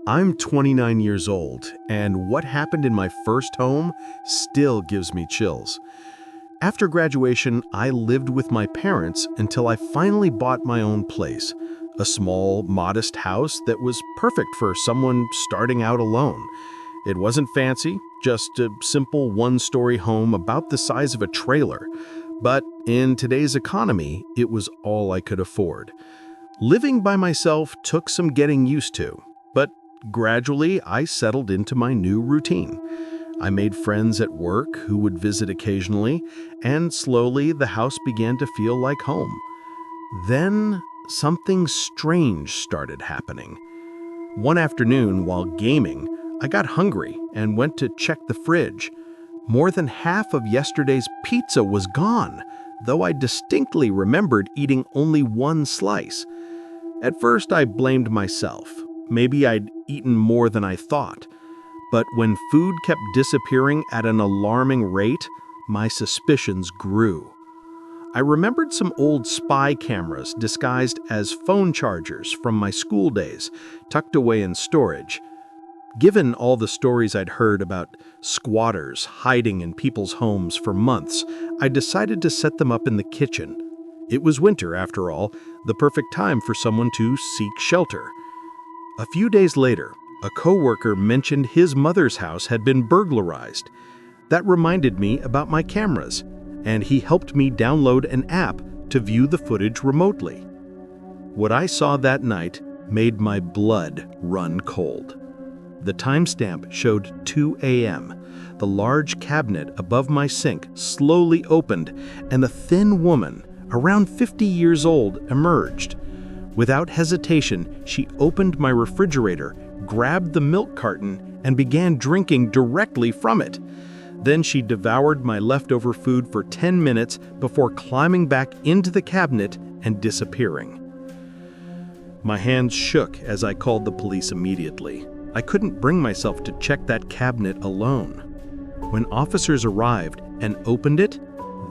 I'm 29 years old, and what happened in my first home still gives me chills. After graduation, I lived with my parents until I finally bought my own place, a small, modest house that was perfect for someone starting out alone. It wasn't fancy, just a simple one-story home about the size of a trailer. But in today's economy, it was all I could afford. Living by myself took some getting used to, but gradually I settled into my new routine. I made friends at work who would visit occasionally, and slowly the house began to feel like home. Then something strange started happening. One afternoon while gaming, I got hungry and went to check the fridge. More than half of yesterday's pizza was gone, though I distinctly remembered eating only one slice. At first, I blamed myself. Maybe I'd eaten more than I thought. But when food kept disappearing at an alarming rate, my suspicions grew. I remembered some old spy cameras disguised as phone chargers from my school days, tucked away in storage. Given all the stories I'd heard about squatters hiding in people's homes for months, I decided to set them up in the kitchen. It was winter, after all, the perfect time for someone to seek shelter. A few days later, a coworker mentioned his mother's house had been burglarized. That reminded me about my cameras, and he helped me download an app to view the footage remotely. What I saw that night made my blood run cold. The timestamp showed 2 a.m. The large cabinet above my sink slowly opened, and a thin woman, around 50 years old, emerged. Without hesitation, she opened my refrigerator, grabbed the milk carton, and began drinking directly from it. Then she devoured my leftover food for 10 minutes before climbing back into the cabinet and disappearing. My hands shook as I called the police immediately. I couldn't bring myself to check that cabinet alone. When officers arrived and opened it,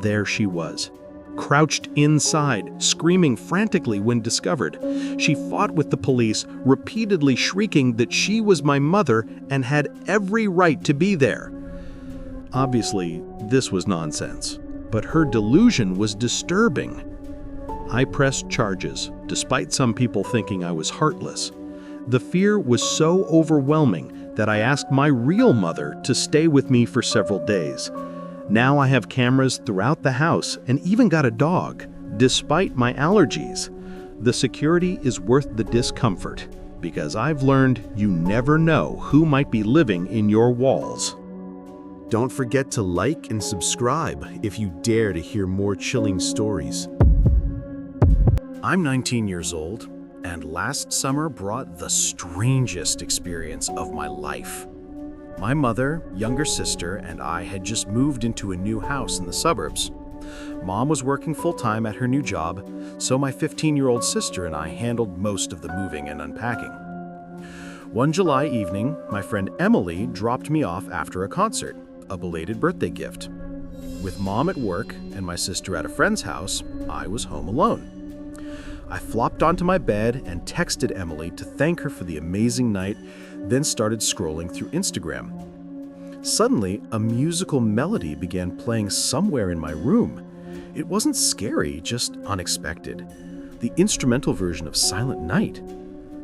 there she was, crouched inside, screaming frantically when discovered. She fought with the police, repeatedly shrieking that she was my mother and had every right to be there. Obviously, this was nonsense, but her delusion was disturbing. I pressed charges, despite some people thinking I was heartless. The fear was so overwhelming that I asked my real mother to stay with me for several days. Now I have cameras throughout the house and even got a dog, despite my allergies. The security is worth the discomfort, because I've learned you never know who might be living in your walls. Don't forget to like and subscribe if you dare to hear more chilling stories. I'm 19 years old, and last summer brought the strangest experience of my life. My mother, younger sister, and I had just moved into a new house in the suburbs. Mom was working full-time at her new job, so my 15-year-old sister and I handled most of the moving and unpacking. One July evening, my friend Emily dropped me off after a concert, a belated birthday gift. With Mom at work and my sister at a friend's house, I was home alone. I flopped onto my bed and texted Emily to thank her for the amazing night, then started scrolling through Instagram. Suddenly, a musical melody began playing somewhere in my room. It wasn't scary, just unexpected. The instrumental version of Silent Night.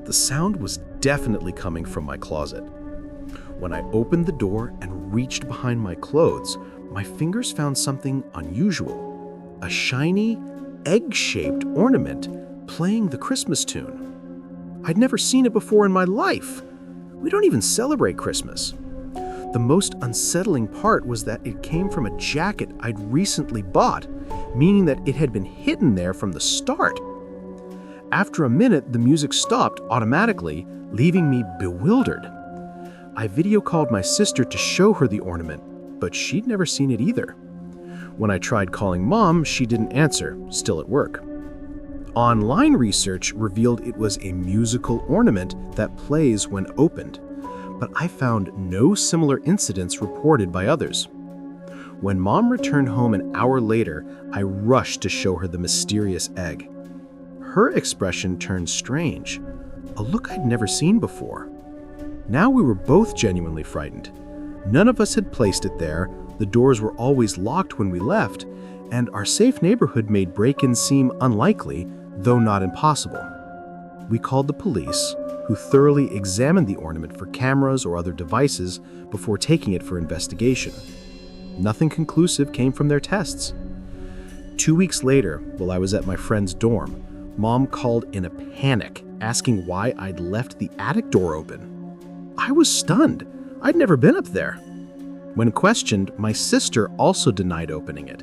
The sound was definitely coming from my closet. When I opened the door and reached behind my clothes, my fingers found something unusual. A shiny, egg-shaped ornament playing the Christmas tune. I'd never seen it before in my life. We don't even celebrate Christmas. The most unsettling part was that it came from a jacket I'd recently bought, meaning that it had been hidden there from the start. After a minute, the music stopped automatically, leaving me bewildered. I video called my sister to show her the ornament, but she'd never seen it either. When I tried calling Mom, she didn't answer, still at work. Online research revealed it was a musical ornament that plays when opened, but I found no similar incidents reported by others. When Mom returned home an hour later, I rushed to show her the mysterious egg. Her expression turned strange, a look I'd never seen before. Now we were both genuinely frightened. None of us had placed it there, the doors were always locked when we left, and our safe neighborhood made break-ins seem unlikely, though not impossible. We called the police, who thoroughly examined the ornament for cameras or other devices before taking it for investigation. Nothing conclusive came from their tests. 2 weeks later, while I was at my friend's dorm, Mom called in a panic, asking why I'd left the attic door open. I was stunned. I'd never been up there. When questioned, my sister also denied opening it.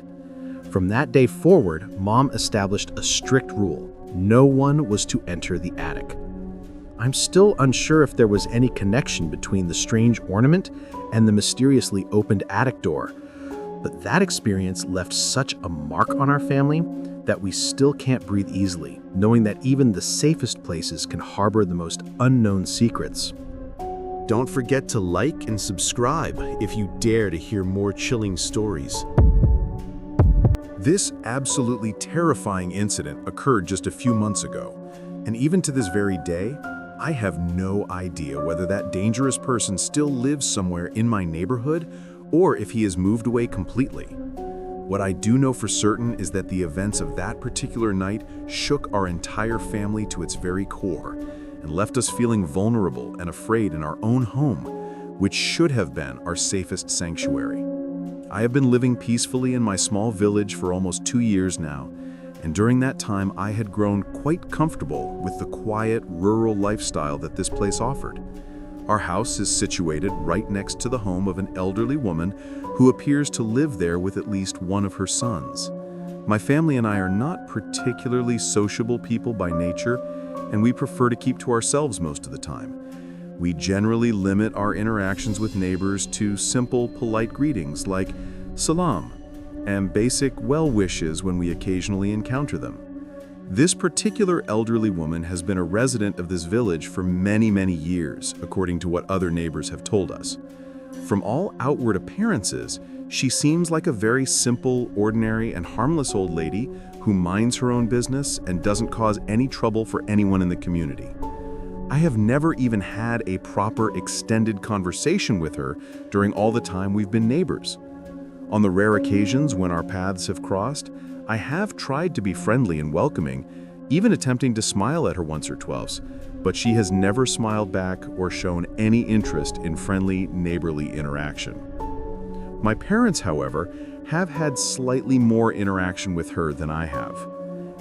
From that day forward, Mom established a strict rule. No one was to enter the attic. I'm still unsure if there was any connection between the strange ornament and the mysteriously opened attic door, but that experience left such a mark on our family that we still can't breathe easily, knowing that even the safest places can harbor the most unknown secrets. Don't forget to like and subscribe if you dare to hear more chilling stories. This absolutely terrifying incident occurred just a few months ago, and even to this very day, I have no idea whether that dangerous person still lives somewhere in my neighborhood or if he has moved away completely. What I do know for certain is that the events of that particular night shook our entire family to its very core and left us feeling vulnerable and afraid in our own home, which should have been our safest sanctuary. I have been living peacefully in my small village for almost 2 years now, and during that time I had grown quite comfortable with the quiet, rural lifestyle that this place offered. Our house is situated right next to the home of an elderly woman who appears to live there with at least one of her sons. My family and I are not particularly sociable people by nature, and we prefer to keep to ourselves most of the time. We generally limit our interactions with neighbors to simple, polite greetings like salam and basic well wishes when we occasionally encounter them. This particular elderly woman has been a resident of this village for many, many years, according to what other neighbors have told us. From all outward appearances, she seems like a very simple, ordinary, and harmless old lady who minds her own business and doesn't cause any trouble for anyone in the community. I have never even had a proper extended conversation with her during all the time we've been neighbors. On the rare occasions when our paths have crossed, I have tried to be friendly and welcoming, even attempting to smile at her once or twice, but she has never smiled back or shown any interest in friendly, neighborly interaction. My parents, however, have had slightly more interaction with her than I have.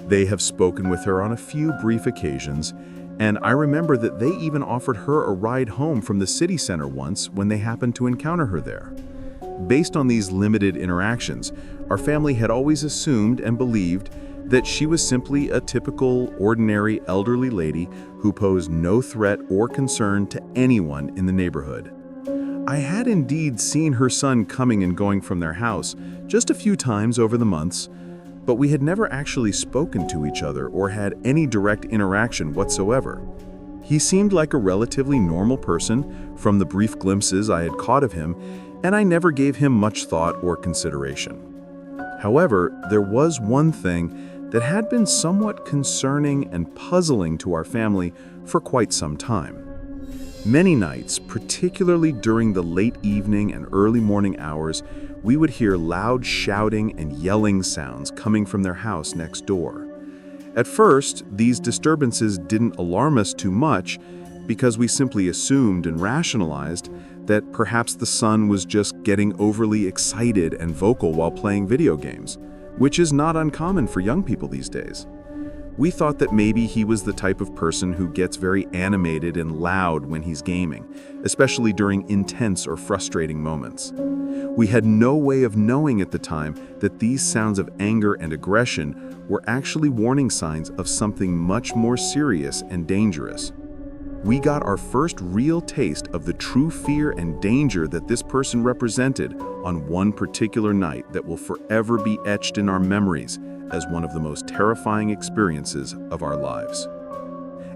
They have spoken with her on a few brief occasions, and I remember that they even offered her a ride home from the city center once when they happened to encounter her there. Based on these limited interactions, our family had always assumed and believed that she was simply a typical, ordinary elderly lady who posed no threat or concern to anyone in the neighborhood. I had indeed seen her son coming and going from their house just a few times over the months, but we had never actually spoken to each other or had any direct interaction whatsoever. He seemed like a relatively normal person from the brief glimpses I had caught of him, and I never gave him much thought or consideration. However, there was one thing that had been somewhat concerning and puzzling to our family for quite some time. Many nights, particularly during the late evening and early morning hours, we would hear loud shouting and yelling sounds coming from their house next door. At first, these disturbances didn't alarm us too much because we simply assumed and rationalized that perhaps the son was just getting overly excited and vocal while playing video games, which is not uncommon for young people these days. We thought that maybe he was the type of person who gets very animated and loud when he's gaming, especially during intense or frustrating moments. We had no way of knowing at the time that these sounds of anger and aggression were actually warning signs of something much more serious and dangerous. We got our first real taste of the true fear and danger that this person represented on one particular night that will forever be etched in our memories as one of the most terrifying experiences of our lives.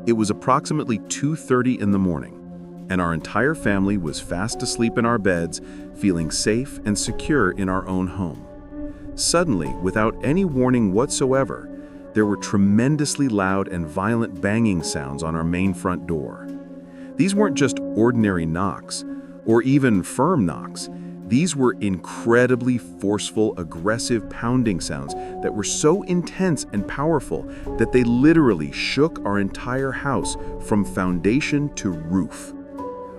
It was approximately 2:30 in the morning, and our entire family was fast asleep in our beds, feeling safe and secure in our own home. Suddenly, without any warning whatsoever, there were tremendously loud and violent banging sounds on our main front door. These weren't just ordinary knocks, or even firm knocks. These were incredibly forceful, aggressive pounding sounds that were so intense and powerful that they literally shook our entire house from foundation to roof.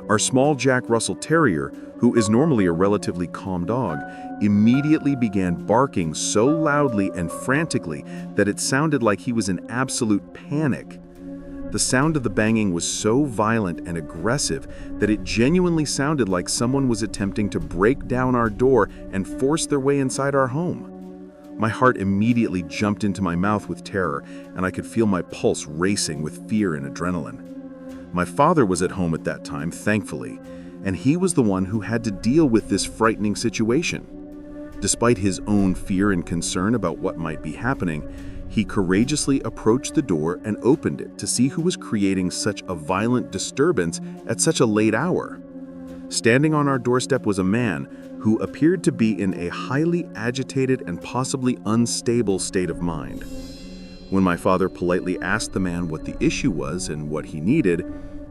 Our small Jack Russell Terrier, who is normally a relatively calm dog, immediately began barking so loudly and frantically that it sounded like he was in absolute panic. The sound of the banging was so violent and aggressive that it genuinely sounded like someone was attempting to break down our door and force their way inside our home. My heart immediately jumped into my mouth with terror, and I could feel my pulse racing with fear and adrenaline. My father was at home at that time, thankfully, and he was the one who had to deal with this frightening situation. Despite his own fear and concern about what might be happening, he courageously approached the door and opened it to see who was creating such a violent disturbance at such a late hour. Standing on our doorstep was a man who appeared to be in a highly agitated and possibly unstable state of mind. When my father politely asked the man what the issue was and what he needed,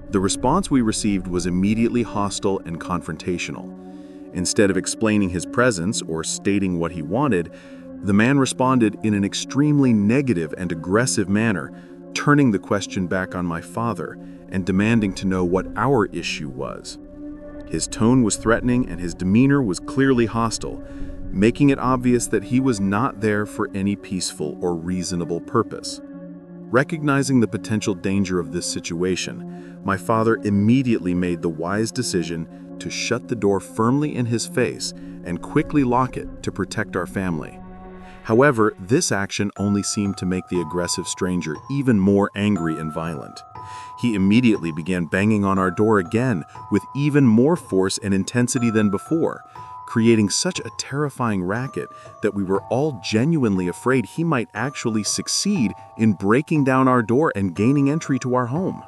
the response we received was immediately hostile and confrontational. Instead of explaining his presence or stating what he wanted, the man responded in an extremely negative and aggressive manner, turning the question back on my father and demanding to know what our issue was. His tone was threatening and his demeanor was clearly hostile, making it obvious that he was not there for any peaceful or reasonable purpose. Recognizing the potential danger of this situation, my father immediately made the wise decision to shut the door firmly in his face and quickly lock it to protect our family. However, this action only seemed to make the aggressive stranger even more angry and violent. He immediately began banging on our door again with even more force and intensity than before, creating such a terrifying racket that we were all genuinely afraid he might actually succeed in breaking down our door and gaining entry to our home.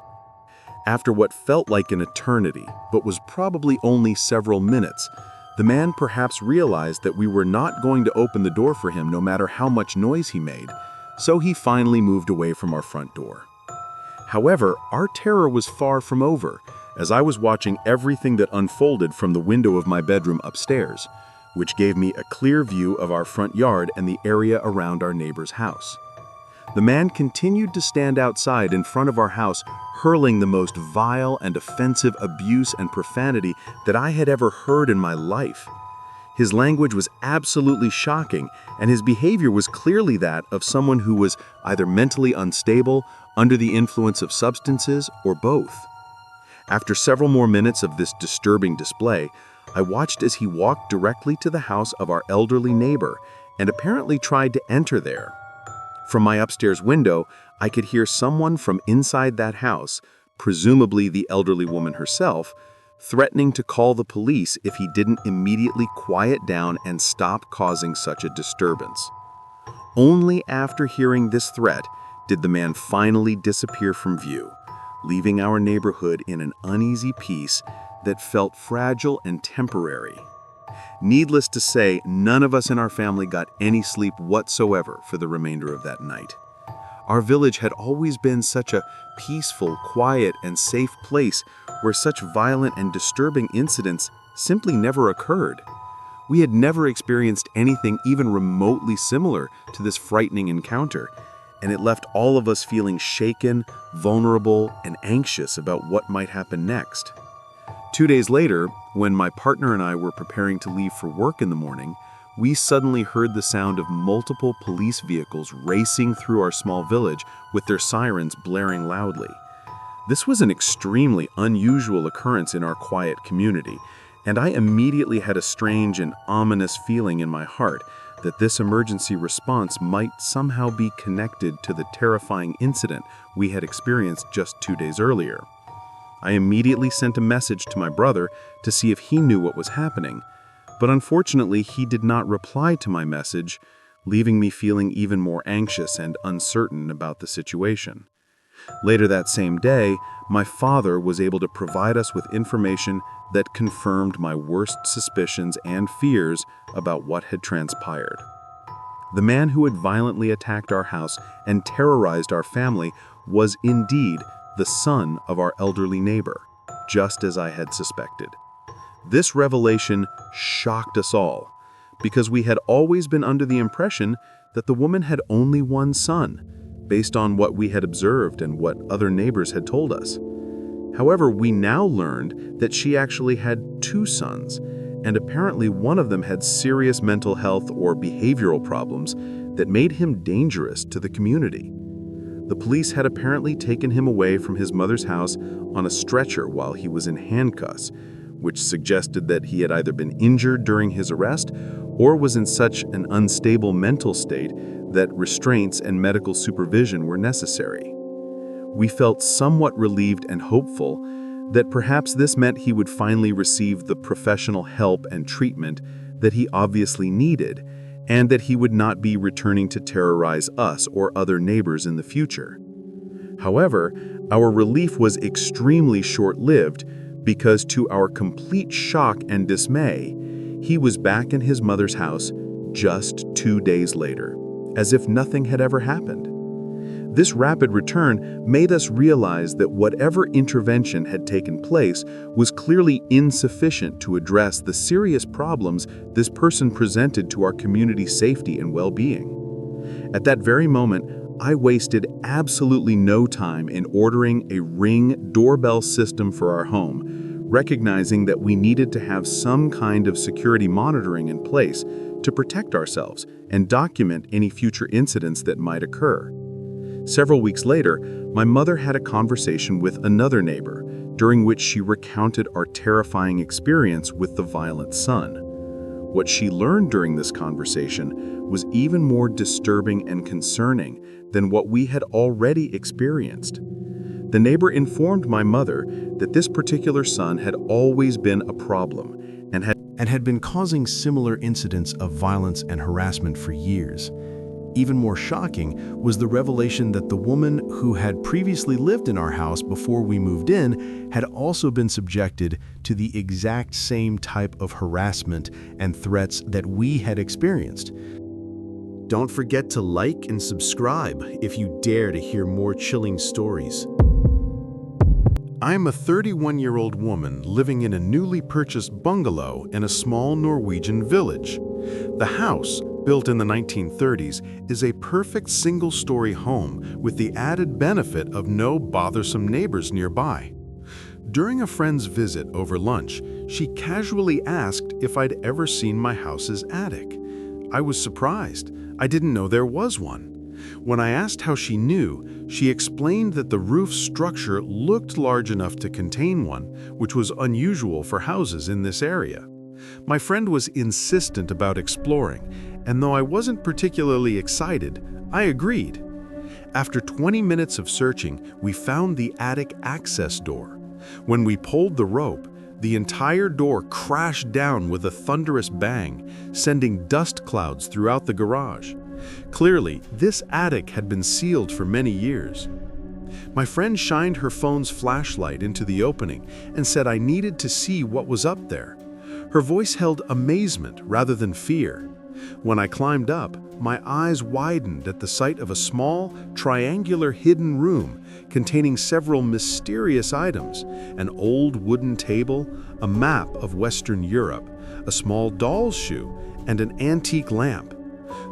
After what felt like an eternity, but was probably only several minutes, the man perhaps realized that we were not going to open the door for him no matter how much noise he made, so he finally moved away from our front door. However, our terror was far from over, as I was watching everything that unfolded from the window of my bedroom upstairs, which gave me a clear view of our front yard and the area around our neighbor's house. The man continued to stand outside in front of our house, hurling the most vile and offensive abuse and profanity that I had ever heard in my life. His language was absolutely shocking, and his behavior was clearly that of someone who was either mentally unstable, under the influence of substances, or both. After several more minutes of this disturbing display, I watched as he walked directly to the house of our elderly neighbor and apparently tried to enter there. From my upstairs window, I could hear someone from inside that house, presumably the elderly woman herself, threatening to call the police if he didn't immediately quiet down and stop causing such a disturbance. Only after hearing this threat did the man finally disappear from view, leaving our neighborhood in an uneasy peace that felt fragile and temporary. Needless to say, none of us in our family got any sleep whatsoever for the remainder of that night. Our village had always been such a peaceful, quiet, and safe place where such violent and disturbing incidents simply never occurred. We had never experienced anything even remotely similar to this frightening encounter, and it left all of us feeling shaken, vulnerable, and anxious about what might happen next. 2 days later, when my partner and I were preparing to leave for work in the morning, we suddenly heard the sound of multiple police vehicles racing through our small village with their sirens blaring loudly. This was an extremely unusual occurrence in our quiet community, and I immediately had a strange and ominous feeling in my heart that this emergency response might somehow be connected to the terrifying incident we had experienced just 2 days earlier. I immediately sent a message to my brother to see if he knew what was happening, but unfortunately he did not reply to my message, leaving me feeling even more anxious and uncertain about the situation. Later that same day, my father was able to provide us with information that confirmed my worst suspicions and fears about what had transpired. The man who had violently attacked our house and terrorized our family was indeed the son of our elderly neighbor. just as I had suspected. This revelation shocked us all, because we had always been under the impression that the woman had only one son, based on what we had observed and what other neighbors had told us. However, we now learned that she actually had two sons, and apparently one of them had serious mental health or behavioral problems that made him dangerous to the community. The police had apparently taken him away from his mother's house on a stretcher while he was in handcuffs, which suggested that he had either been injured during his arrest or was in such an unstable mental state that restraints and medical supervision were necessary. We felt somewhat relieved and hopeful that perhaps this meant he would finally receive the professional help and treatment that he obviously needed, and that he would not be returning to terrorize us or other neighbors in the future. However, our relief was extremely short-lived because, to our complete shock and dismay, he was back in his mother's house just 2 days later, as if nothing had ever happened. This rapid return made us realize that whatever intervention had taken place was clearly insufficient to address the serious problems this person presented to our community's safety and well-being. At that very moment, I wasted absolutely no time in ordering a Ring doorbell system for our home, recognizing that we needed to have some kind of security monitoring in place to protect ourselves and document any future incidents that might occur. Several weeks later, my mother had a conversation with another neighbor, during which she recounted our terrifying experience with the violent son. What she learned during this conversation was even more disturbing and concerning than what we had already experienced. The neighbor informed my mother that this particular son had always been a problem and had been causing similar incidents of violence and harassment for years. Even more shocking was the revelation that the woman who had previously lived in our house before we moved in had also been subjected to the exact same type of harassment and threats that we had experienced. Don't forget to like and subscribe if you dare to hear more chilling stories. I'm a 31-year-old woman living in a newly purchased bungalow in a small Norwegian village. The house, built in the 1930s, is a perfect single-story home with the added benefit of no bothersome neighbors nearby. During a friend's visit over lunch, she casually asked if I'd ever seen my house's attic. I was surprised. I didn't know there was one. When I asked how she knew, she explained that the roof structure looked large enough to contain one, which was unusual for houses in this area. My friend was insistent about exploring, and though I wasn't particularly excited, I agreed. After 20 minutes of searching, we found the attic access door. When we pulled the rope, the entire door crashed down with a thunderous bang, sending dust clouds throughout the garage. Clearly, this attic had been sealed for many years. My friend shined her phone's flashlight into the opening and said I needed to see what was up there. Her voice held amazement rather than fear. When I climbed up, my eyes widened at the sight of a small, triangular hidden room containing several mysterious items: an old wooden table, a map of Western Europe, a small doll's shoe, and an antique lamp.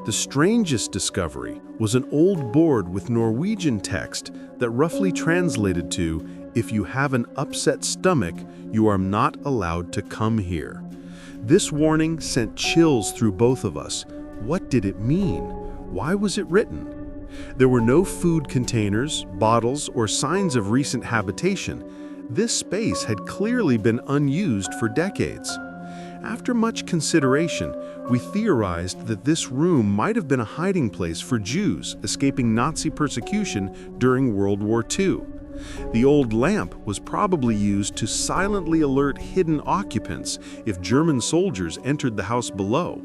The strangest discovery was an old board with Norwegian text that roughly translated to, "If you have an upset stomach, you are not allowed to come here." This warning sent chills through both of us. What did it mean? Why was it written? There were no food containers, bottles, or signs of recent habitation. This space had clearly been unused for decades. After much consideration, we theorized that this room might have been a hiding place for Jews escaping Nazi persecution during World War II. The old lamp was probably used to silently alert hidden occupants if German soldiers entered the house below.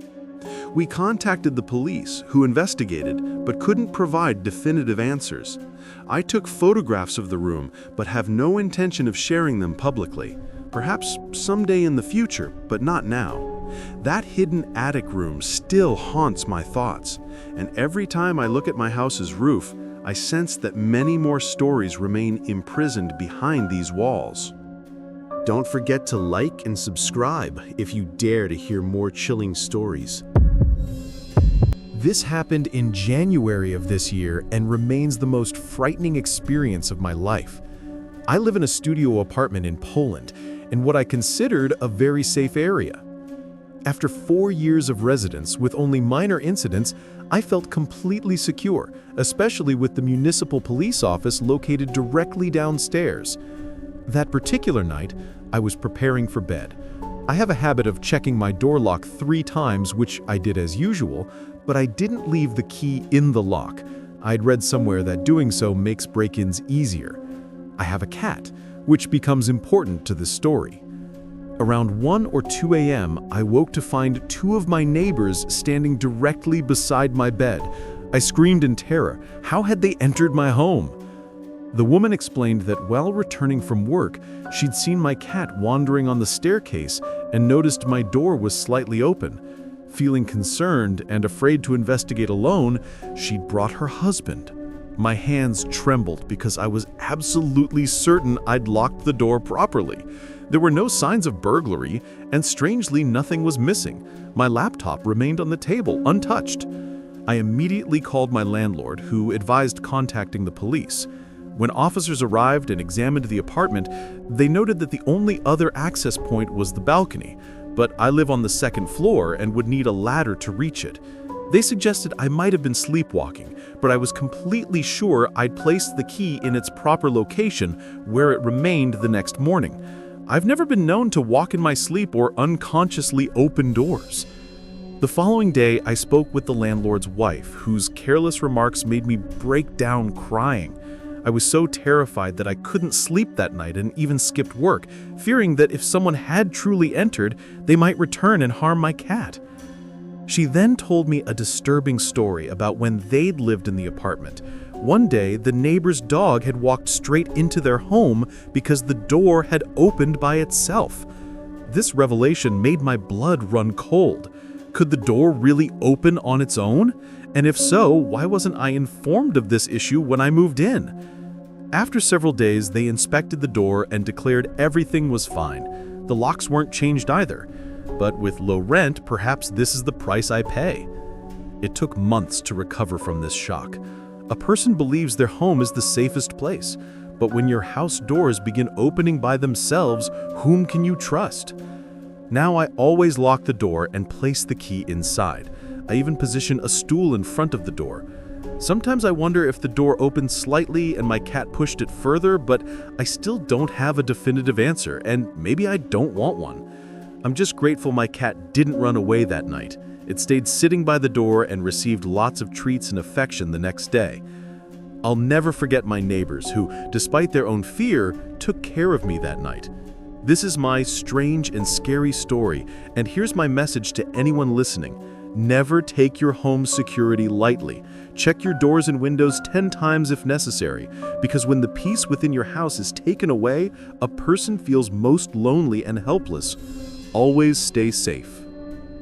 We contacted the police, who investigated but couldn't provide definitive answers. I took photographs of the room but have no intention of sharing them publicly. Perhaps someday in the future, but not now. That hidden attic room still haunts my thoughts, and every time I look at my house's roof, I sense that many more stories remain imprisoned behind these walls. Don't forget to like and subscribe if you dare to hear more chilling stories. This happened in January of this year and remains the most frightening experience of my life. I live in a studio apartment in Poland, in what I considered a very safe area. After 4 years of residence with only minor incidents, I felt completely secure, especially with the municipal police office located directly downstairs. That particular night, I was preparing for bed. I have a habit of checking my door lock 3 times, which I did as usual, but I didn't leave the key in the lock. I'd read somewhere that doing so makes break-ins easier. I have a cat, which becomes important to this story. Around 1 or 2 a.m., I woke to find 2 of my neighbors standing directly beside my bed. I screamed in terror. How had they entered my home? The woman explained that while returning from work, she'd seen my cat wandering on the staircase and noticed my door was slightly open. Feeling concerned and afraid to investigate alone, she'd brought her husband. My hands trembled because I was absolutely certain I'd locked the door properly. There were no signs of burglary, and strangely nothing was missing. My laptop remained on the table, untouched. I immediately called my landlord, who advised contacting the police. When officers arrived and examined the apartment, they noted that the only other access point was the balcony, but I live on the 2nd floor and would need a ladder to reach it. They suggested I might have been sleepwalking, but I was completely sure I'd placed the key in its proper location, where it remained the next morning. I've never been known to walk in my sleep or unconsciously open doors. The following day, I spoke with the landlord's wife, whose careless remarks made me break down crying. I was so terrified that I couldn't sleep that night and even skipped work, fearing that if someone had truly entered, they might return and harm my cat. She then told me a disturbing story about when they'd lived in the apartment. One day, the neighbor's dog had walked straight into their home because the door had opened by itself. This revelation made my blood run cold. Could the door really open on its own? And if so, why wasn't I informed of this issue when I moved in? After several days, they inspected the door and declared everything was fine. The locks weren't changed either. But with low rent, perhaps this is the price I pay. It took months to recover from this shock. A person believes their home is the safest place, but when your house doors begin opening by themselves, whom can you trust? Now I always lock the door and place the key inside. I even position a stool in front of the door. Sometimes I wonder if the door opened slightly and my cat pushed it further, but I still don't have a definitive answer, and maybe I don't want one. I'm just grateful my cat didn't run away that night. It stayed sitting by the door and received lots of treats and affection the next day. I'll never forget my neighbors who, despite their own fear, took care of me that night. This is my strange and scary story, and here's my message to anyone listening. Never take your home security lightly. Check your doors and windows 10 times if necessary, because when the peace within your house is taken away, a person feels most lonely and helpless. Always stay safe.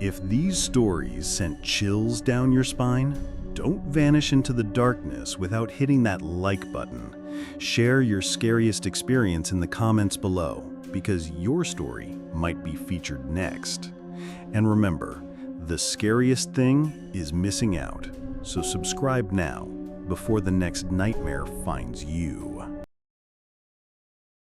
If these stories sent chills down your spine, don't vanish into the darkness without hitting that like button. Share your scariest experience in the comments below, because your story might be featured next. And remember, the scariest thing is missing out. So subscribe now, before the next nightmare finds you.